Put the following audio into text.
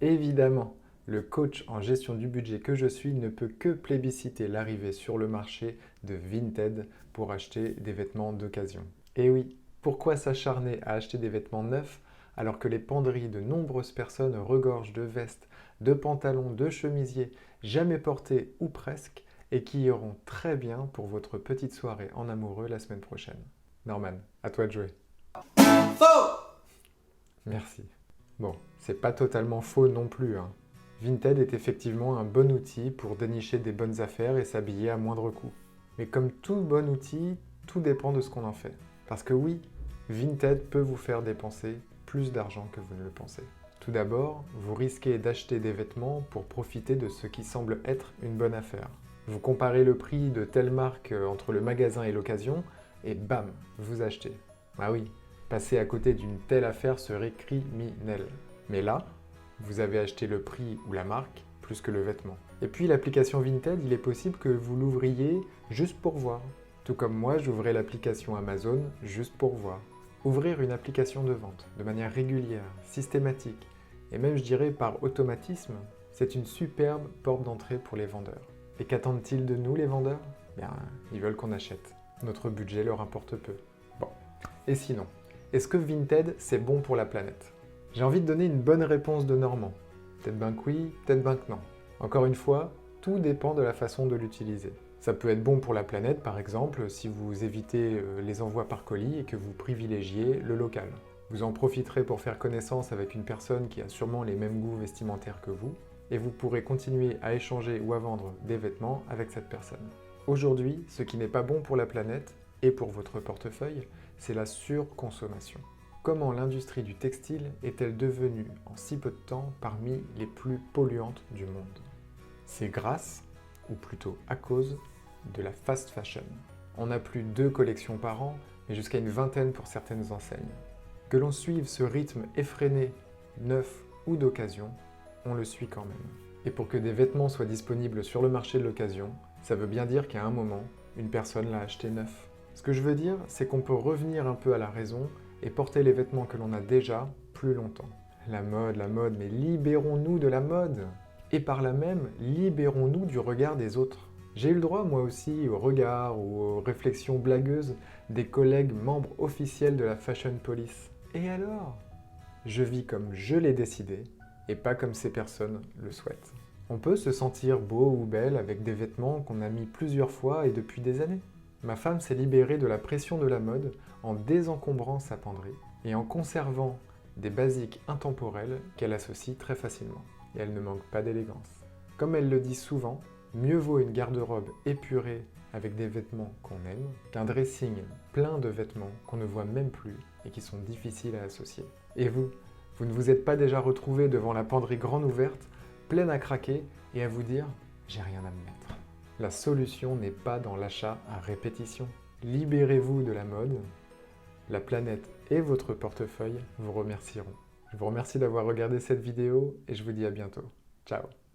Évidemment, le coach en gestion du budget que je suis ne peut que plébisciter l'arrivée sur le marché de Vinted pour acheter des vêtements d'occasion. Et oui, pourquoi s'acharner à acheter des vêtements neufs alors que les penderies de nombreuses personnes regorgent de vestes, de pantalons, de chemisiers jamais portés ou presque et qui iront très bien pour votre petite soirée en amoureux la semaine prochaine. Norman, à toi de jouer. Faux! Merci. Bon, c'est pas totalement faux non plus, hein. Vinted est effectivement un bon outil pour dénicher des bonnes affaires et s'habiller à moindre coût. Mais comme tout bon outil, tout dépend de ce qu'on en fait. Parce que oui, Vinted peut vous faire dépenser plus d'argent que vous ne le pensez. Tout d'abord, vous risquez d'acheter des vêtements pour profiter de ce qui semble être une bonne affaire. Vous comparez le prix de telle marque entre le magasin et l'occasion, et bam, vous achetez. Ah oui, passer à côté d'une telle affaire serait criminel. Mais là, vous avez acheté le prix ou la marque plus que le vêtement. Et puis l'application Vinted, il est possible que vous l'ouvriez juste pour voir. Tout comme moi, j'ouvrais l'application Amazon juste pour voir. Ouvrir une application de vente de manière régulière, systématique, et même je dirais par automatisme, c'est une superbe porte d'entrée pour les vendeurs. Et qu'attendent-ils de nous les vendeurs? Bien, ils veulent qu'on achète. Notre budget leur importe peu. Bon. Et sinon, est-ce que Vinted, c'est bon pour la planète? J'ai envie de donner une bonne réponse de Normand. Peut-être ben que oui, peut-être ben que non. Encore une fois, tout dépend de la façon de l'utiliser. Ça peut être bon pour la planète, par exemple, si vous évitez les envois par colis et que vous privilégiez le local. Vous en profiterez pour faire connaissance avec une personne qui a sûrement les mêmes goûts vestimentaires que vous, et vous pourrez continuer à échanger ou à vendre des vêtements avec cette personne. Aujourd'hui, ce qui n'est pas bon pour la planète et pour votre portefeuille, c'est la surconsommation. Comment l'industrie du textile est-elle devenue en si peu de temps parmi les plus polluantes du monde? C'est grâce, ou plutôt à cause, de la fast fashion. On n'a plus 2 collections par an, mais jusqu'à une vingtaine pour certaines enseignes. Que l'on suive ce rythme effréné, neuf ou d'occasion, on le suit quand même. Et pour que des vêtements soient disponibles sur le marché de l'occasion, ça veut bien dire qu'à un moment, une personne l'a acheté neuf. Ce que je veux dire, c'est qu'on peut revenir un peu à la raison et porter les vêtements que l'on a déjà plus longtemps. La mode, mais libérons-nous de la mode! Et par là même, libérons-nous du regard des autres. J'ai eu le droit moi aussi au regard ou aux réflexions blagueuses des collègues membres officiels de la Fashion Police. Et alors? Je vis comme je l'ai décidé et pas comme ces personnes le souhaitent. On peut se sentir beau ou belle avec des vêtements qu'on a mis plusieurs fois et depuis des années. Ma femme s'est libérée de la pression de la mode en désencombrant sa penderie et en conservant des basiques intemporels qu'elle associe très facilement. Et elle ne manque pas d'élégance. Comme elle le dit souvent, mieux vaut une garde-robe épurée avec des vêtements qu'on aime qu'un dressing plein de vêtements qu'on ne voit même plus et qui sont difficiles à associer. Et vous, vous ne vous êtes pas déjà retrouvé devant la penderie grande ouverte, pleine à craquer et à vous dire « j'ai rien à me mettre ». La solution n'est pas dans l'achat à répétition. Libérez-vous de la mode, la planète et votre portefeuille vous remercieront. Je vous remercie d'avoir regardé cette vidéo et je vous dis à bientôt. Ciao!